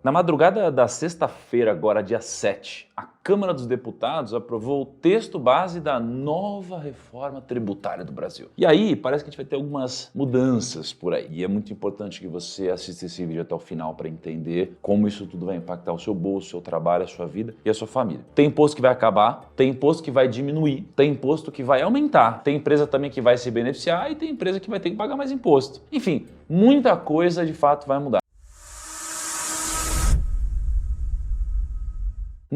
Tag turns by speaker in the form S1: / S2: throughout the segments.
S1: Na madrugada da sexta-feira, agora dia 7, a Câmara dos Deputados aprovou o texto base da nova reforma tributária do Brasil. E aí, parece que a gente vai ter algumas mudanças por aí. E é muito importante que você assista esse vídeo até o final para entender como isso tudo vai impactar o seu bolso, o seu trabalho, a sua vida e a sua família. Tem imposto que vai acabar, tem imposto que vai diminuir, tem imposto que vai aumentar, tem empresa também que vai se beneficiar e tem empresa que vai ter que pagar mais imposto. Enfim, muita coisa de fato vai mudar.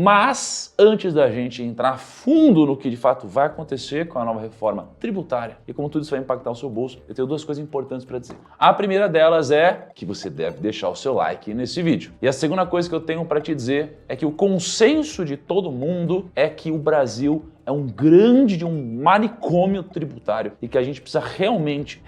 S1: Mas, antes da gente entrar fundo no que de fato vai acontecer com a nova reforma tributária e como tudo isso vai impactar o seu bolso, eu tenho duas coisas importantes para dizer. A primeira delas é que você deve deixar o seu like nesse vídeo. E a segunda coisa que eu tenho para te dizer é que o consenso de todo mundo é que o Brasil é um manicômio tributário e que a gente precisa realmente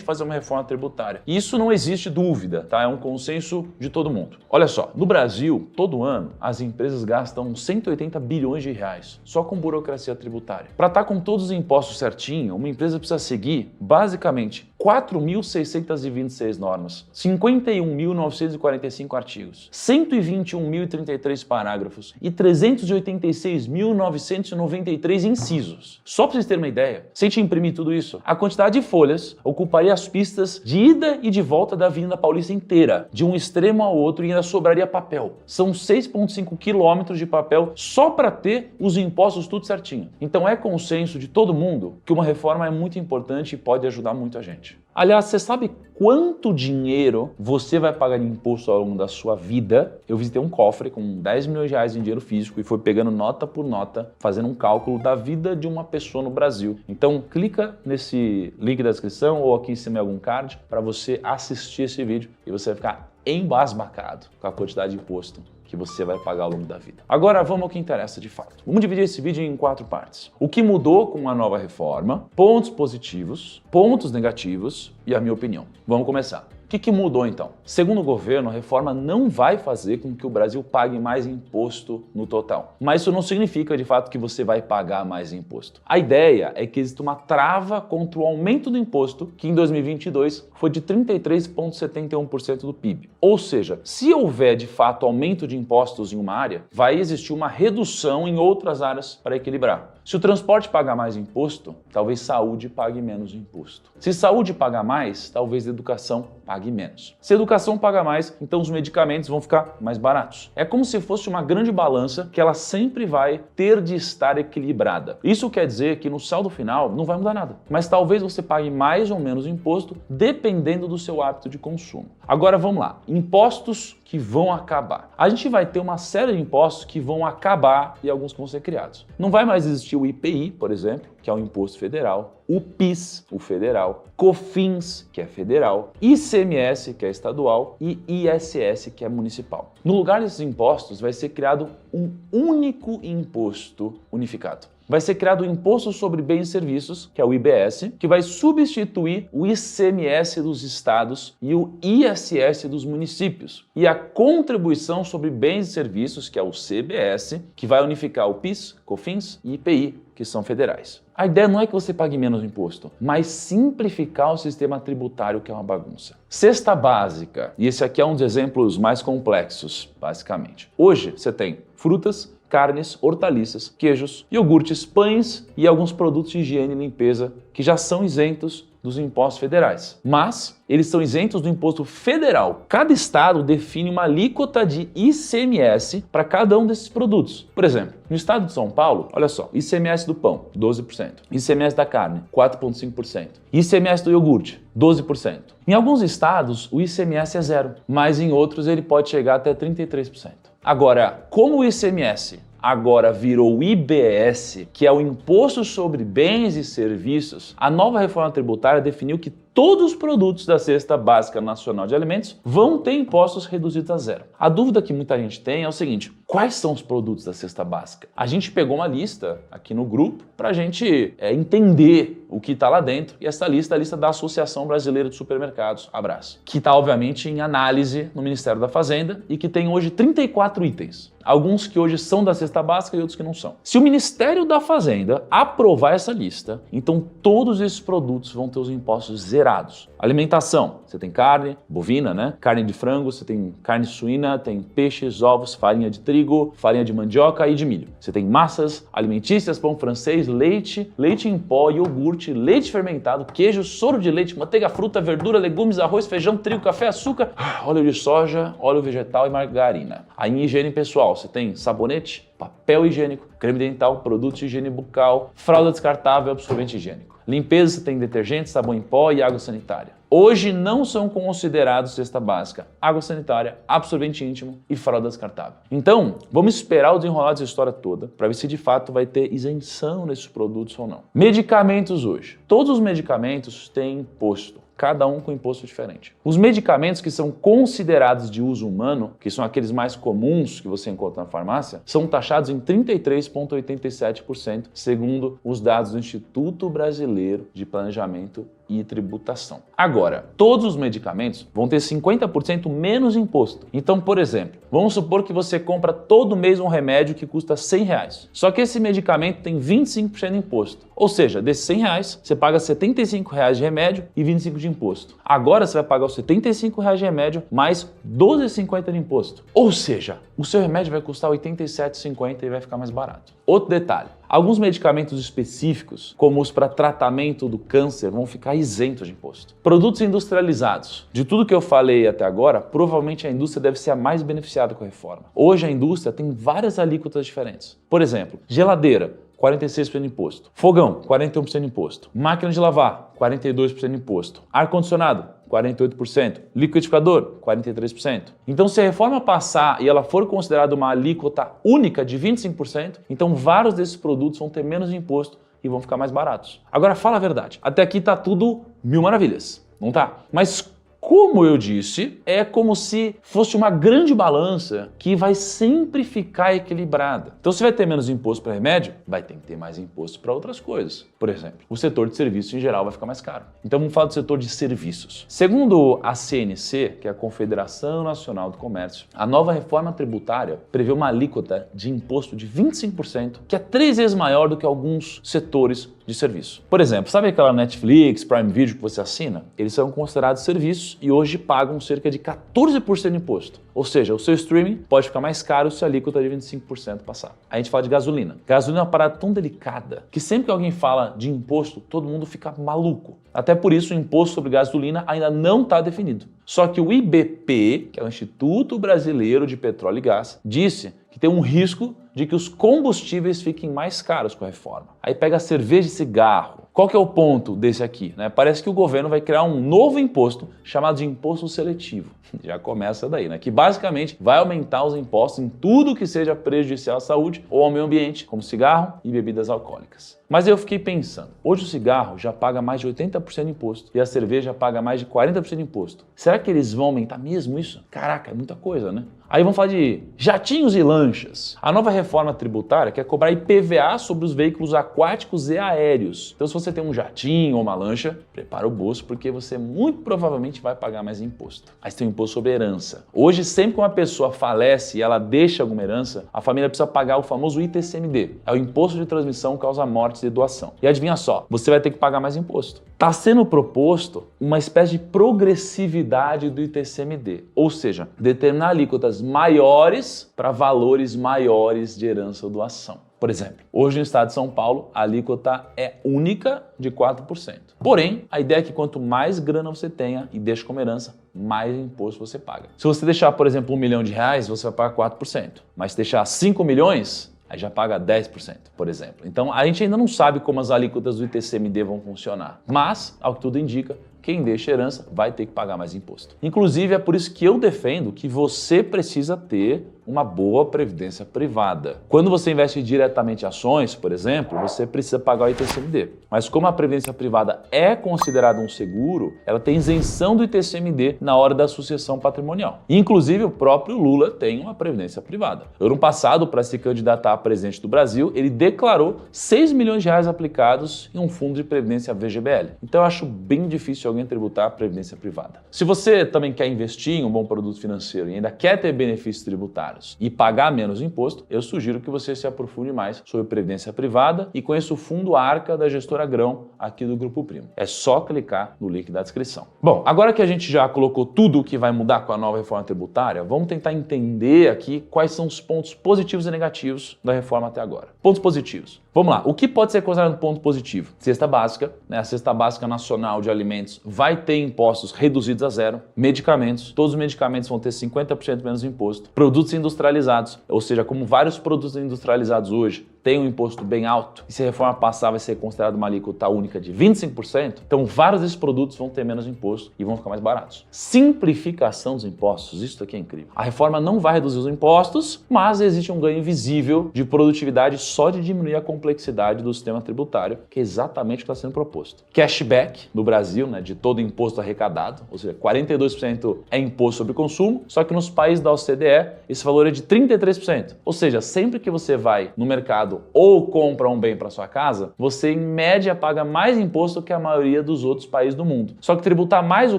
S1: fazer uma reforma tributária. E isso não existe dúvida, tá? É um consenso de todo mundo. Olha só, no Brasil, todo ano, as empresas gastam 180 bilhões de reais só com burocracia tributária. Para estar com todos os impostos certinho, uma empresa precisa seguir, basicamente, 4.626 normas, 51.945 artigos, 121.033 parágrafos e 386.993 incisos. Só para vocês terem uma ideia, se a gente imprimir tudo isso, a quantidade de folhas ocuparia as pistas de ida e de volta da Avenida Paulista inteira, de um extremo ao outro, e ainda sobraria papel. São 6,5 quilômetros de papel só para ter os impostos tudo certinho. Então é consenso de todo mundo que uma reforma é muito importante e pode ajudar muito a gente. Aliás, você sabe quanto dinheiro você vai pagar em imposto ao longo da sua vida? Eu visitei um cofre com 10 milhões de reais em dinheiro físico e fui pegando nota por nota, fazendo um cálculo da vida de uma pessoa no Brasil. Então, clica nesse link da descrição ou aqui em cima em algum card para você assistir esse vídeo e você vai ficar embasbacado com a quantidade de imposto que você vai pagar ao longo da vida. Agora vamos ao que interessa de fato. Vamos dividir esse vídeo em 4 partes. O que mudou com a nova reforma, pontos positivos, pontos negativos e a minha opinião. Vamos começar. O que mudou então? Segundo o governo, a reforma não vai fazer com que o Brasil pague mais imposto no total. Mas isso não significa de fato que você vai pagar mais imposto. A ideia é que existe uma trava contra o aumento do imposto, que em 2022 foi de 33,71% do PIB. Ou seja, se houver de fato aumento de impostos em uma área, vai existir uma redução em outras áreas para equilibrar. Se o transporte pagar mais imposto, talvez saúde pague menos imposto. Se saúde pagar mais, talvez educação pague menos. Se a educação paga mais, então os medicamentos vão ficar mais baratos. É como se fosse uma grande balança que ela sempre vai ter de estar equilibrada. Isso quer dizer que no saldo final não vai mudar nada, mas talvez você pague mais ou menos imposto dependendo do seu hábito de consumo. Agora vamos lá, impostos que vão acabar. A gente vai ter uma série de impostos que vão acabar e alguns que vão ser criados. Não vai mais existir o IPI, por exemplo, que é o imposto federal, o PIS, o federal, COFINS, que é federal, ICMS, que é estadual, e ISS, que é municipal. No lugar desses impostos, vai ser criado um único imposto unificado. Vai ser criado o Imposto sobre Bens e Serviços, que é o IBS, que vai substituir o ICMS dos estados e o ISS dos municípios. E a Contribuição sobre Bens e Serviços, que é o CBS, que vai unificar o PIS, COFINS e IPI, que são federais. A ideia não é que você pague menos imposto, mas simplificar o sistema tributário, que é uma bagunça. Cesta básica, e esse aqui é um dos exemplos mais complexos, basicamente. Hoje você tem frutas, carnes, hortaliças, queijos, iogurtes, pães e alguns produtos de higiene e limpeza que já são isentos dos impostos federais. Mas eles são isentos do imposto federal. Cada estado define uma alíquota de ICMS para cada um desses produtos. Por exemplo, no estado de São Paulo, olha só, ICMS do pão, 12%. ICMS da carne, 4,5%. ICMS do iogurte, 12%. Em alguns estados, o ICMS é zero, mas em outros ele pode chegar até 33%. Agora, como o ICMS agora virou o IBS, que é o Imposto sobre Bens e Serviços, a nova reforma tributária definiu que todos os produtos da Cesta Básica Nacional de Alimentos vão ter impostos reduzidos a zero. A dúvida que muita gente tem é o seguinte: quais são os produtos da Cesta Básica? A gente pegou uma lista aqui no grupo para a gente entender o que está lá dentro, e essa lista é a lista da Associação Brasileira de Supermercados, Abraço, que está obviamente em análise no Ministério da Fazenda e que tem hoje 34 itens. Alguns que hoje são da Cesta Básica e outros que não são. Se o Ministério da Fazenda aprovar essa lista, então todos esses produtos vão ter os impostos zerados. considerados. Alimentação, você tem carne bovina, né? Carne de frango, você tem carne suína, tem peixes, ovos, farinha de trigo, farinha de mandioca e de milho. Você tem massas alimentícias, pão francês, leite, leite em pó, iogurte, leite fermentado, queijo, soro de leite, manteiga, fruta, verdura, legumes, arroz, feijão, trigo, café, açúcar, óleo de soja, óleo vegetal e margarina. Aí em higiene pessoal, você tem sabonete, papel higiênico, creme dental, produtos de higiene bucal, fralda descartável, absorvente higiênico. Limpeza, você tem detergente, sabão em pó e água sanitária. Hoje não são considerados cesta básica água sanitária, absorvente íntimo e fralda descartável. Então, vamos esperar o desenrolar dessa história toda para ver se de fato vai ter isenção nesses produtos ou não. Medicamentos hoje. Todos os medicamentos têm imposto. Cada um com imposto diferente. Os medicamentos que são considerados de uso humano, que são aqueles mais comuns que você encontra na farmácia, são taxados em 33,87%, segundo os dados do Instituto Brasileiro de Planejamento e Tributação. Agora, todos os medicamentos vão ter 50% menos imposto. Então, por exemplo, vamos supor que você compra todo mês um remédio que custa R$100. Só que esse medicamento tem 25% de imposto. Ou seja, desses R$100, você paga R$75 de remédio e 25% de imposto. Agora você vai pagar os R$75 de remédio mais R$12,50 de imposto. Ou seja, o seu remédio vai custar R$87,50 e vai ficar mais barato. Outro detalhe, alguns medicamentos específicos, como os para tratamento do câncer, vão ficar isentos de imposto. Produtos industrializados. De tudo que eu falei até agora, provavelmente a indústria deve ser a mais beneficiada com a reforma. Hoje a indústria tem várias alíquotas diferentes. Por exemplo, geladeira, 46% de imposto. Fogão, 41% de imposto. Máquina de lavar, 42% de imposto. Ar-condicionado, 48%. Liquidificador, 43%. Então, se a reforma passar e ela for considerada uma alíquota única de 25%, então vários desses produtos vão ter menos imposto e vão ficar mais baratos. Agora, fala a verdade. Até aqui tá tudo mil maravilhas, não tá? Mas como eu disse, é como se fosse uma grande balança que vai sempre ficar equilibrada. Então, se vai ter menos imposto para remédio, vai ter que ter mais imposto para outras coisas. Por exemplo, o setor de serviços em geral vai ficar mais caro. Então, vamos falar do setor de serviços. Segundo a CNC, que é a Confederação Nacional do Comércio, a nova reforma tributária prevê uma alíquota de imposto de 25%, que é 3 vezes maior do que alguns setores de serviço. Por exemplo, sabe aquela Netflix, Prime Video que você assina? Eles são considerados serviços e hoje pagam cerca de 14% de imposto. Ou seja, o seu streaming pode ficar mais caro se a alíquota de 25% passar. A gente fala de gasolina. Gasolina é uma parada tão delicada que sempre que alguém fala de imposto, todo mundo fica maluco. Até por isso o imposto sobre gasolina ainda não está definido. Só que o IBP, que é o Instituto Brasileiro de Petróleo e Gás, disse que tem um risco de que os combustíveis fiquem mais caros com a reforma. Aí pega cerveja e cigarro. Qual que é o ponto desse aqui? Parece que o governo vai criar um novo imposto chamado de imposto seletivo. Já começa daí, que basicamente vai aumentar os impostos em tudo que seja prejudicial à saúde ou ao meio ambiente, como cigarro e bebidas alcoólicas. Mas eu fiquei pensando, hoje o cigarro já paga mais de 80% de imposto e a cerveja paga mais de 40% de imposto. Será que eles vão aumentar mesmo isso? Caraca, é muita coisa, né? Aí vamos falar de jatinhos e lanchas. A nova reforma tributária quer cobrar IPVA sobre os veículos aquáticos e aéreos. Então, se você tem um jatinho ou uma lancha, prepara o bolso porque você muito provavelmente vai pagar mais imposto. Aí você tem o imposto sobre herança. Hoje, sempre que uma pessoa falece e ela deixa alguma herança, a família precisa pagar o famoso ITCMD. É o Imposto de Transmissão Causa Mortes e Doação. E adivinha só, você vai ter que pagar mais imposto. Está sendo proposto uma espécie de progressividade do ITCMD, ou seja, determinar alíquotas maiores para valores maiores de herança ou doação. Por exemplo, hoje no estado de São Paulo, a alíquota é única de 4%. Porém, a ideia é que quanto mais grana você tenha e deixa como herança, mais imposto você paga. Se você deixar, por exemplo, R$1 milhão, você vai pagar 4%. Mas se deixar 5 milhões, aí já paga 10%, por exemplo. Então, a gente ainda não sabe como as alíquotas do ITCMD vão funcionar. Mas, ao que tudo indica, quem deixa herança vai ter que pagar mais imposto. Inclusive, é por isso que eu defendo que você precisa ter uma boa previdência privada. Quando você investe diretamente em ações, por exemplo, você precisa pagar o ITCMD. Mas como a previdência privada é considerada um seguro, ela tem isenção do ITCMD na hora da sucessão patrimonial. Inclusive, o próprio Lula tem uma previdência privada. Ano passado, para se candidatar a presidente do Brasil, ele declarou R$6 milhões aplicados em um fundo de previdência VGBL. Então, eu acho bem difícil alguém tributar a previdência privada. Se você também quer investir em um bom produto financeiro e ainda quer ter benefícios tributários, caros e pagar menos imposto, eu sugiro que você se aprofunde mais sobre previdência privada e conheça o Fundo Arca da Gestora Grão aqui do Grupo Primo. É só clicar no link da descrição. Bom, agora que a gente já colocou tudo o que vai mudar com a nova reforma tributária, vamos tentar entender aqui quais são os pontos positivos e negativos da reforma até agora. Pontos positivos. Vamos lá, o que pode ser considerado ponto positivo? Cesta básica, né? A cesta básica nacional de alimentos vai ter impostos reduzidos a zero. Medicamentos, todos os medicamentos vão ter 50% menos imposto. Produtos industrializados, ou seja, como vários produtos industrializados hoje têm um imposto bem alto, e se a reforma passar vai ser considerada uma alíquota única de 25%, então vários desses produtos vão ter menos imposto e vão ficar mais baratos. Simplificação dos impostos, isso aqui é incrível. A reforma não vai reduzir os impostos, mas existe um ganho visível de produtividade só de diminuir a complexidade do sistema tributário, que é exatamente o que está sendo proposto. Cashback no Brasil, né, de todo imposto arrecadado, ou seja, 42% é imposto sobre consumo, só que nos países da OCDE esse valor é de 33%. Ou seja, sempre que você vai no mercado ou compra um bem para sua casa, você em média paga mais imposto que a maioria dos outros países do mundo. Só que tributar mais o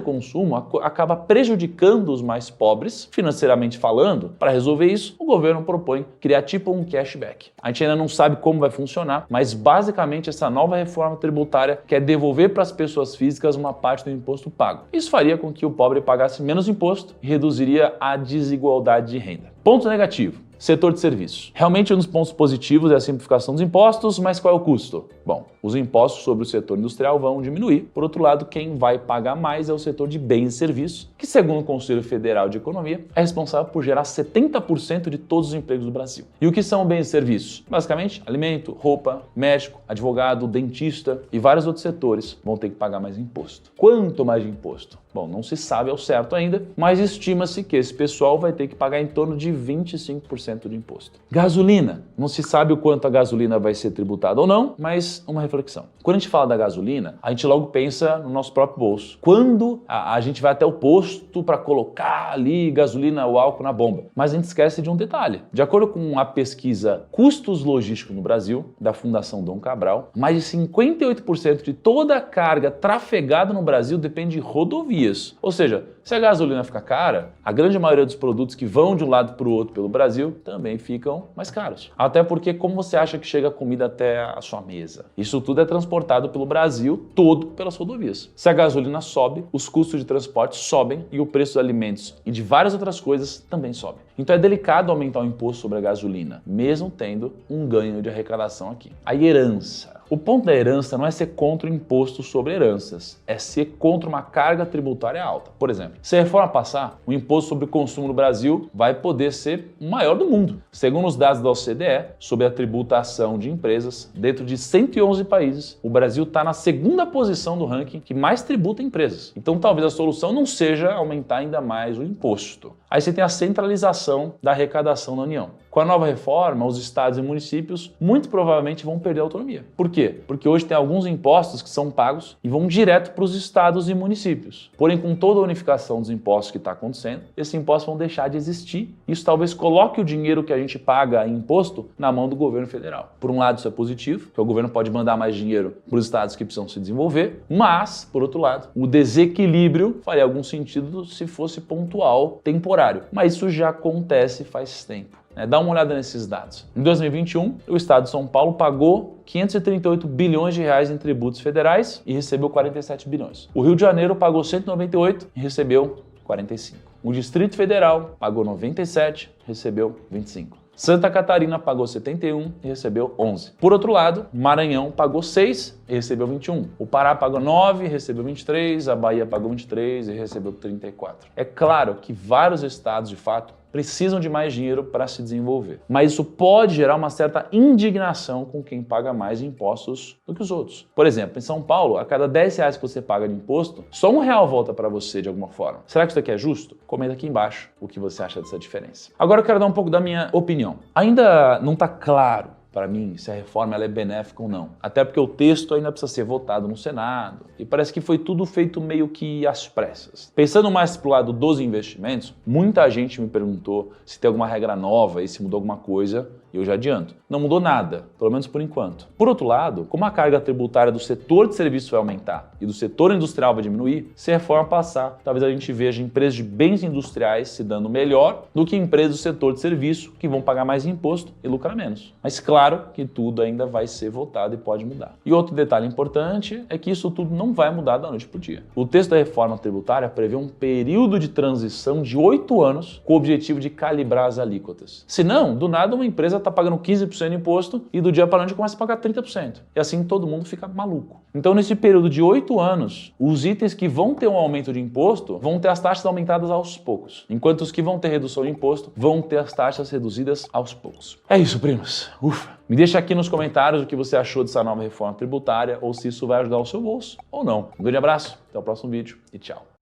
S1: consumo acaba prejudicando os mais pobres, financeiramente falando. Para resolver isso, o governo propõe criar tipo um cashback. A gente ainda não sabe como vai funcionar, mas basicamente essa nova reforma tributária quer devolver para as pessoas físicas uma parte do imposto pago. Isso faria com que o pobre pagasse menos imposto e reduziria a desigualdade de renda. Ponto negativo. Setor de serviços. Realmente um dos pontos positivos é a simplificação dos impostos, mas qual é o custo? Bom, os impostos sobre o setor industrial vão diminuir. Por outro lado, quem vai pagar mais é o setor de bens e serviços, que segundo o Conselho Federal de Economia, é responsável por gerar 70% de todos os empregos do Brasil. E o que são bens e serviços? Basicamente, alimento, roupa, médico, advogado, dentista e vários outros setores vão ter que pagar mais imposto. Quanto mais de imposto? Bom, não se sabe ao certo ainda, mas estima-se que esse pessoal vai ter que pagar em torno de 25% de imposto. Gasolina. Não se sabe o quanto a gasolina vai ser tributada ou não, mas uma reflexão. Quando a gente fala da gasolina, a gente logo pensa no nosso próprio bolso. Quando a gente vai até o posto para colocar ali gasolina ou álcool na bomba. Mas a gente esquece de um detalhe. De acordo com a pesquisa Custos Logísticos no Brasil, da Fundação Dom Cabral, mais de 58% de toda a carga trafegada no Brasil depende de rodovias. Ou seja, se a gasolina ficar cara, a grande maioria dos produtos que vão de um lado para o outro pelo Brasil também ficam mais caros. Até porque como você acha que chega a comida até a sua mesa? Isso tudo é transportado pelo Brasil todo pelas rodovias. Se a gasolina sobe, os custos de transporte sobem e o preço dos alimentos e de várias outras coisas também sobe. Então é delicado aumentar o imposto sobre a gasolina, mesmo tendo um ganho de arrecadação aqui. A herança. O ponto da herança não é ser contra o imposto sobre heranças, é ser contra uma carga tributária alta. Por exemplo, se a reforma passar, o imposto sobre o consumo no Brasil vai poder ser o maior do mundo. Segundo os dados da OCDE, sobre a tributação de empresas, dentro de 111 países, o Brasil está na segunda posição do ranking que mais tributa empresas. Então talvez a solução não seja aumentar ainda mais o imposto. Aí você tem a centralização da arrecadação na União. Com a nova reforma, os estados e municípios muito provavelmente vão perder a autonomia. Por quê? Porque hoje tem alguns impostos que são pagos e vão direto para os estados e municípios. Porém, com toda a unificação dos impostos que está acontecendo, esses impostos vão deixar de existir. Isso talvez coloque o dinheiro que a gente paga em imposto na mão do governo federal. Por um lado, isso é positivo, que o governo pode mandar mais dinheiro para os estados que precisam se desenvolver, mas, por outro lado, o desequilíbrio faria algum sentido se fosse pontual, temporário. Mas isso já acontece faz tempo. Dá uma olhada nesses dados. Em 2021, o estado de São Paulo pagou 538 bilhões de reais em tributos federais e recebeu 47 bilhões. O Rio de Janeiro pagou 198 e recebeu 45. O Distrito Federal pagou 97, recebeu 25. Santa Catarina pagou 71 e recebeu 11. Por outro lado, Maranhão pagou 6 e recebeu 21. O Pará pagou 9 e recebeu 23, a Bahia pagou 23 e recebeu 34. É claro que vários estados, de fato, precisam de mais dinheiro para se desenvolver. Mas isso pode gerar uma certa indignação com quem paga mais impostos do que os outros. Por exemplo, em São Paulo, a cada 10 reais que você paga de imposto, só R$1 volta para você de alguma forma. Será que isso aqui é justo? Comenta aqui embaixo o que você acha dessa diferença. Agora eu quero dar um pouco da minha opinião. Ainda não está claro para mim se a reforma ela é benéfica ou não. Até porque o texto ainda precisa ser votado no Senado e parece que foi tudo feito meio que às pressas. Pensando mais pro lado dos investimentos, muita gente me perguntou se tem alguma regra nova e se mudou alguma coisa E eu já adianto, não mudou nada, pelo menos por enquanto. Por outro lado, como a carga tributária do setor de serviços vai aumentar e do setor industrial vai diminuir, se a reforma passar, talvez a gente veja empresas de bens industriais se dando melhor do que empresas do setor de serviço que vão pagar mais imposto e lucrar menos. Mas claro que tudo ainda vai ser votado e pode mudar. E outro detalhe importante é que isso tudo não vai mudar da noite para o dia. O texto da reforma tributária prevê um período de transição de 8 anos com o objetivo de calibrar as alíquotas. Senão, do nada uma empresa está pagando 15% de imposto e do dia para a noite começa a pagar 30%. E assim todo mundo fica maluco. Então, nesse período de 8 anos, os itens que vão ter um aumento de imposto vão ter as taxas aumentadas aos poucos, enquanto os que vão ter redução de imposto vão ter as taxas reduzidas aos poucos. É isso, primos. Ufa! Me deixa aqui nos comentários o que você achou dessa nova reforma tributária ou se isso vai ajudar o seu bolso ou não. Um grande abraço, até o próximo vídeo e tchau.